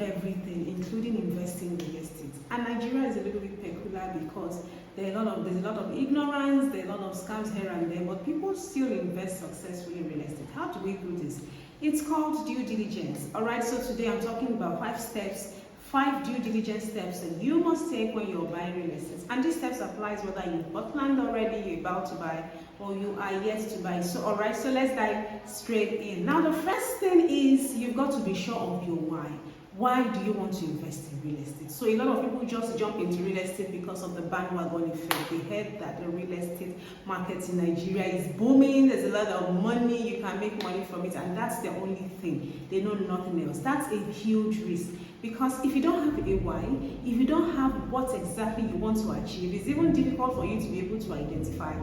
everything, including investing in real estate. And Nigeria is a little bit peculiar because there's a lot of ignorance, there's a lot of scams here and there, but people still invest successfully in real estate. How do we do this? It's called due diligence. All right, so today I'm talking about 5 due diligence steps that you must take when you're buying real estate. And these steps applies whether you've bought land already, you're about to buy, or you are yet to buy. So all right, so let's dive straight in. Now the first thing is you've got to be sure of your why. Why do you want to invest in real estate? So a lot of people just jump into real estate because of the bandwagon effect. They heard that the real estate market in Nigeria is booming, there's a lot of money, you can make money from it, and that's the only thing. They know nothing else. That's a huge risk, because if you don't have a why, if you don't have what exactly you want to achieve, it's even difficult for you to be able to identify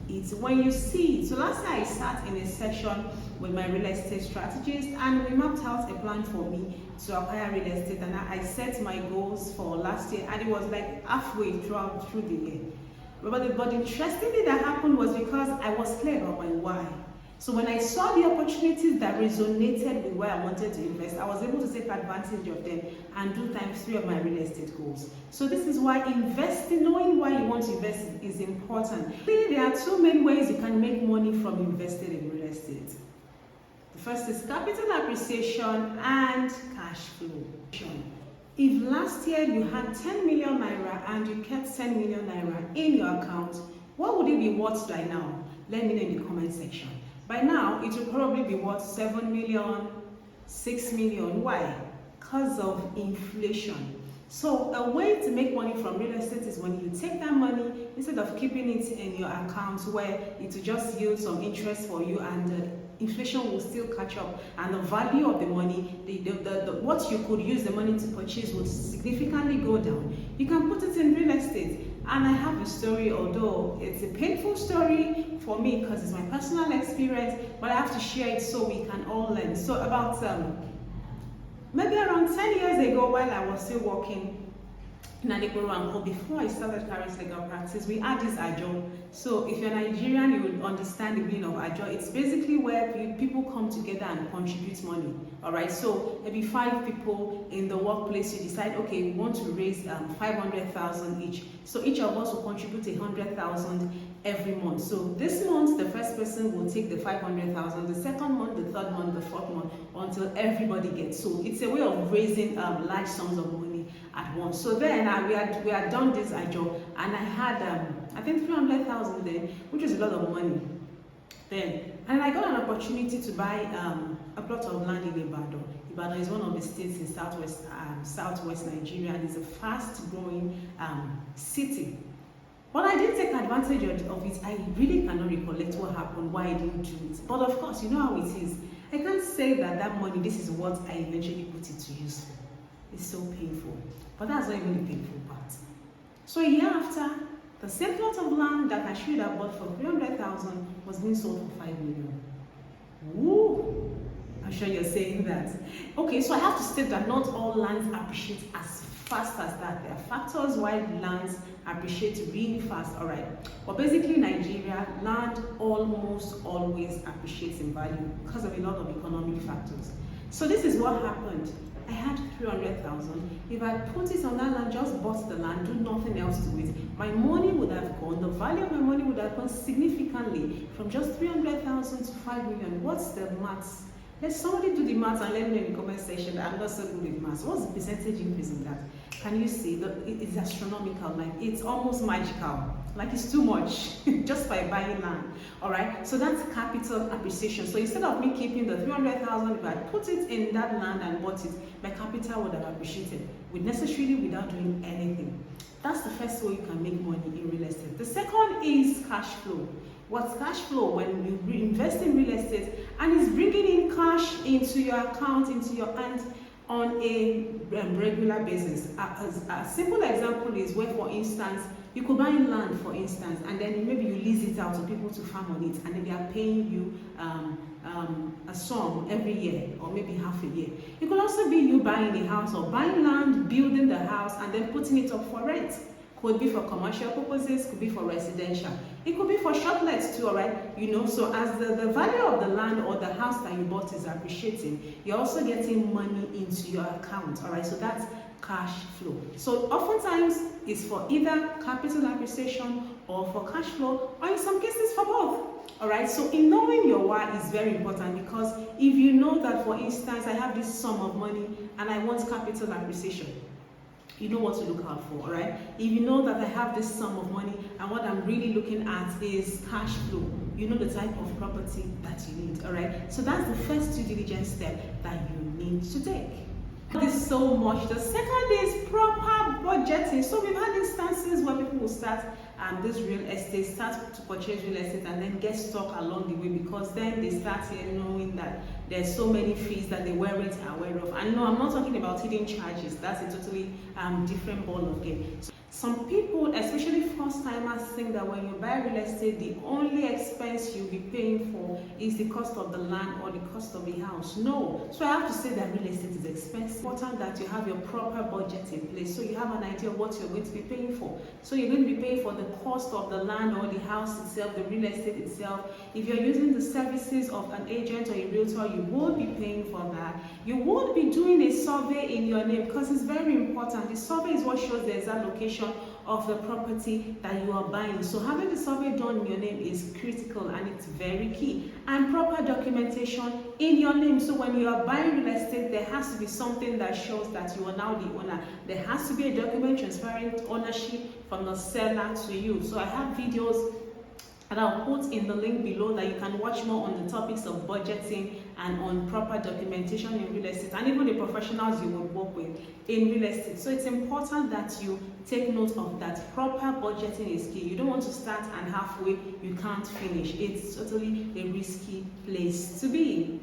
it when you see it. So last night I sat in a session with my real estate strategist, and we mapped out a plan for me to acquire real estate, and I set my goals for last year, and it was like halfway through the year. But the interesting thing that happened was because I was clear about my why. So when I saw the opportunities that resonated with where I wanted to invest, I was able to take advantage of them and do ×3 of my real estate goals. So this is why investing, knowing why you want to invest, is important. There are 2 main ways you can make money from investing in real estate. The first is capital appreciation and cash flow. If last year you had 10 million naira and you kept 10 million naira in your account, what would it be worth by now? Let me know in the comment section. By now, it will probably be worth 7 million, 6 million. Why? Because of inflation. So a way to make money from real estate is when you take that money, instead of keeping it in your account where it will just yield some interest for you, and inflation will still catch up, and the value of the money, what you could use the money to purchase would significantly go down. You can put it in real estate. And I have a story, although it's a painful story for me because it's my personal experience, but I have to share it so we can all learn. So about maybe around 10 years ago, while I was still working in Adekoro, before I started Karis legal practice, we had this ajo. So if you're Nigerian, you will understand the meaning of ajo. It's basically where people come together and contribute money. All right, so maybe 5 people in the workplace, you decide, okay, we want to raise 500,000 each. So each of us will contribute 100,000 every month. So this month, the first person will take the 500,000, the second month, the third month, the fourth month, until everybody gets. So it's a way of raising large sums of money at once. So then we had done this job, and I had I think 300,000 then, which is a lot of money then. And I got an opportunity to buy a plot of land in Ibadan. Ibadan is one of the states in southwest Nigeria, and it's a fast-growing city. But I didn't take advantage of it. I really cannot recollect what happened, why I didn't do it. But of course, you know how it is. I can't say that money, this is what I eventually put it to use for. It's so painful. But that's not even the painful part. So a year after, the same plot of land that I should have bought for 300,000 was being sold for 5 million. Woo! I'm sure you're saying that. Okay, so I have to state that not all lands appreciate as fast as that. There are factors why lands appreciate really fast. All right, but basically Nigeria, land almost always appreciates in value because of a lot of economic factors. So this is what happened. I had 300,000. If I put it on that land, just bought the land, do nothing else to it, my money would have gone, the value of my money would have gone significantly from just 300,000 to 5 million. What's the maths? Let somebody do the maths and let me know in the comment section that I'm not so good with maths. What's the percentage increase in that? Can you see that it's astronomical? Like, it's almost magical. Like, it's too much just by buying land. All right, so that's capital appreciation. So instead of me keeping the 300,000, if I put it in that land and bought it, my capital would have appreciated without doing anything. That's the first way you can make money in real estate. The second is cash flow. What's cash flow? When you invest in real estate and it's bringing in cash into your account, into your hands on a regular basis. A simple example is where, for instance, you could buy land, for instance, and then maybe you lease it out to people to farm on it, and then they are paying you a sum every year, or maybe half a year. It could also be you buying a house or buying land, building the house, and then putting it up for rent. Could be for commercial purposes, could be for residential. It could be for short lets too, all right? You know, so as the value of the land or the house that you bought is appreciating, you're also getting money into your account, all right? So that's cash flow. So oftentimes it's for either capital appreciation or for cash flow, or in some cases for both. All right, so in knowing your why is very important, because if you know that, for instance, I have this sum of money and I want capital appreciation, you know what to look out for, all right? If you know that I have this sum of money and what I'm really looking at is cash flow, you know the type of property that you need, all right? So that's the first due diligence step that you need to take. This so much. The second is proper budgeting. So we've had instances where people will start this real estate, start to purchase real estate, and then get stuck along the way, because then they start knowing that there's so many fees that they weren't aware of. And no, I'm not talking about hidden charges. That's a totally different ball of game. So some people, especially first timers, think that when you buy real estate, the only expense you'll be paying for is the cost of the land or the cost of the house. No. So I have to say that real estate is expensive. It's important that you have your proper budget in place, so you have an idea of what you're going to be paying for. So you're going to be paying for the cost of the land or the house itself, the real estate itself. If you're using the services of an agent or a realtor, you will be paying for that. You would be doing a survey in your name, because it's very important. The survey is what shows the exact location of the property that you are buying. So having the survey done in your name is critical, and it's very key. And proper documentation in your name. So when you are buying real estate, there has to be something that shows that you are now the owner. There has to be a document transferring ownership from the seller to you. So I have videos and I'll put in the link below that you can watch more on the topics of budgeting and on proper documentation in real estate, and even the professionals you would work with in real estate. So it's important that you take note of that. Proper budgeting is key. You don't want to start and halfway you can't finish. It's totally a risky place to be.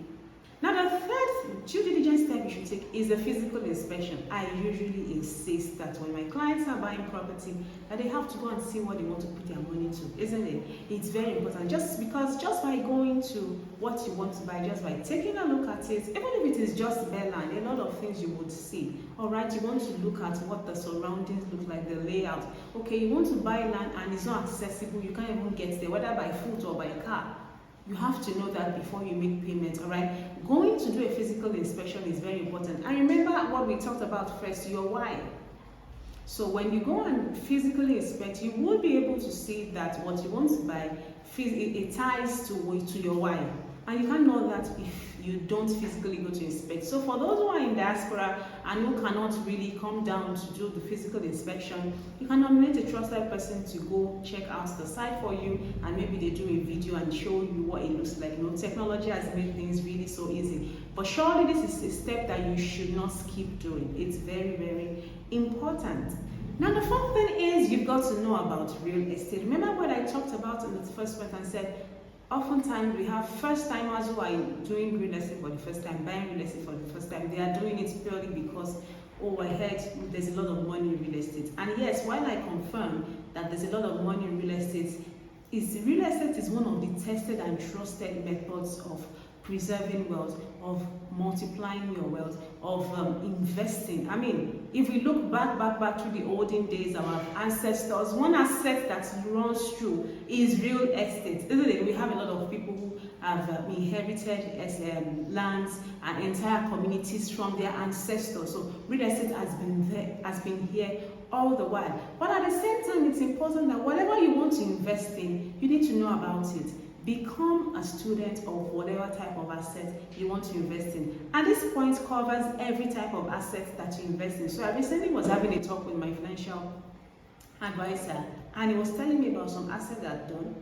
Now, the third due diligence step you should take is a physical inspection. I usually insist that when my clients are buying property, that they have to go and see what they want to put their money to, isn't it? It's very important, just because just by going to what you want to buy, just by taking a look at it, even if it is just bare land, a lot of things you would see. All right, you want to look at what the surroundings look like, the layout. Okay, you want to buy land and it's not accessible, you can't even get there, whether by foot or by car. You have to know that before you make payments, all right? Going to do a physical inspection is very important. And remember what we talked about first, your why. So when you go and physically inspect, you will be able to see that what you want to buy, it ties to your why. And you can't know that if you don't physically go to inspect. So for those who are in diaspora and who cannot really come down to do the physical inspection, you can nominate a trusted person to go check out the site for you, and maybe they do a video and show you what it looks like. You know, technology has made things really so easy. But surely this is a step that you should not skip doing. It's very, very important. Now, the fourth thing is you've got to know about real estate. Remember what I talked about in the first point and said, oftentimes we have first timers who are doing real estate for the first time, buying real estate for the first time. They are doing it purely because, oh, I heard there's a lot of money in real estate. And yes, while I confirm that there's a lot of money in real estate is one of the tested and trusted methods of preserving wealth, of multiplying your wealth, of investing. I mean, if we look back to the olden days, our ancestors, one asset that runs through is real estate, isn't it? We have a lot of people who have inherited lands and entire communities from their ancestors. So real estate has been here all the while. But at the same time, it's important that whatever you want to invest in, you need to know about it. Become a student of whatever type of asset you want to invest in. And this point covers every type of asset that you invest in. So I recently was having a talk with my financial advisor, and he was telling me about some assets that I've done,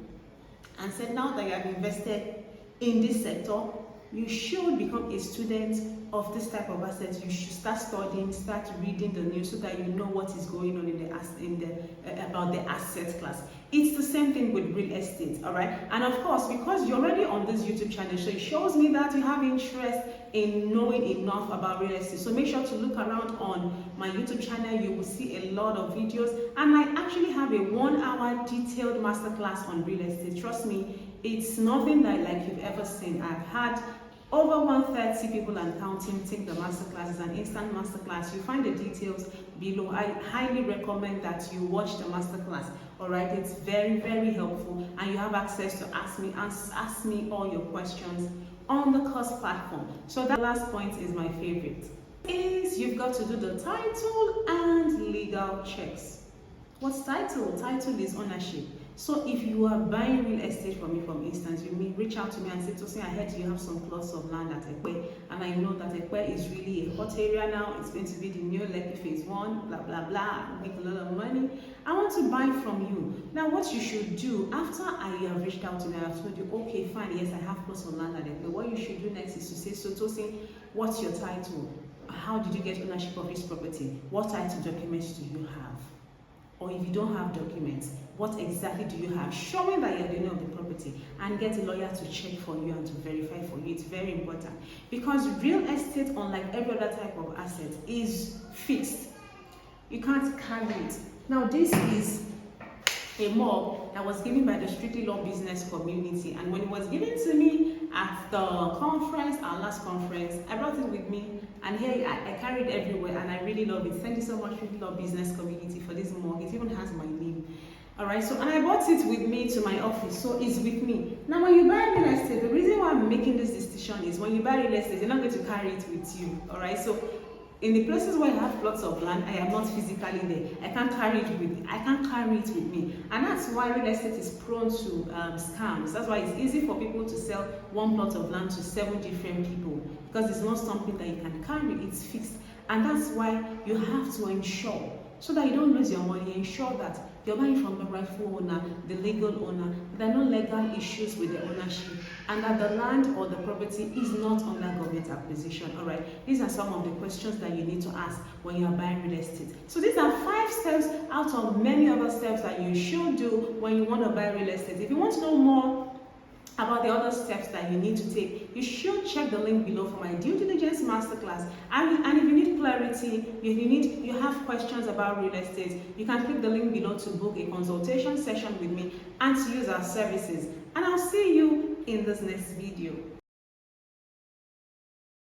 and said now that you have invested in this sector, you should become a student of this type of assets. You should start studying, start reading the news so that you know what is going on about the asset class. It's the same thing with real estate, all right? And of course, because you're already on this YouTube channel, so it shows me that you have interest in knowing enough about real estate. So make sure to look around on my YouTube channel. You will see a lot of videos, and I actually have a 1-hour detailed masterclass on real estate. Trust me, it's nothing like you've ever seen. I've had Over 130 people and counting take the masterclass. It's an instant masterclass. You find the details below. I highly recommend that you watch the masterclass. Alright, it's very, very helpful, and you have access to ask me all your questions on the course platform. So that last point is my favorite. Is you've got to do the title and legal checks. What's title? Title is ownership. So if you are buying real estate from me, for instance, you may reach out to me and say, Tosin, I heard you have some plots of land at Ekwe, and I know that Ekwe is really a hot area now. It's going to be the new Lekki phase 1, blah, blah, blah, make a lot of money. I want to buy from you. Now, what you should do, after I have reached out to me, I've told you, okay, fine, yes, I have plots of land at Ekwe. What you should do next is to say, so Tosin, what's your title? How did you get ownership of this property? What title documents do you have? Or if you don't have documents, what exactly do you have? Showing that you're the owner of the property, and get a lawyer to check for you and to verify for you. It's very important, because real estate, unlike every other type of asset, is fixed. You can't carry it. Now, this is a mug that was given by the Strictly Law Business Community, and when it was given to me at the conference, our last conference, I brought it with me, and here I carry it everywhere, and I really love it. Thank you so much, Strictly Law Business Community, for this mug. It even has my name. Alright, so, and I brought it with me to my office, so it's with me. Now, when you buy real estate, the reason why I'm making this decision is when you buy real estate, you're not going to carry it with you. Alright, so in the places where I have plots of land, I am not physically there. I can't carry it with me, and that's why real estate is prone to scams. That's why it's easy for people to sell one plot of land to 7 different people, because it's not something that you can carry. It's fixed, and that's why you have to ensure, so that you don't lose your money, ensure that you're buying from the rightful owner, the legal owner, there are no legal issues with the ownership, and that the land or the property is not under government acquisition. All right, these are some of the questions that you need to ask when you are buying real estate. So these are 5 steps out of many other steps that you should do when you want to buy real estate. If you want to know more about the other steps that you need to take, you should check the link below for my due diligence masterclass. And if you need clarity, if you have questions about real estate, you can click the link below to book a consultation session with me and to use our services. And I'll see you in this next video.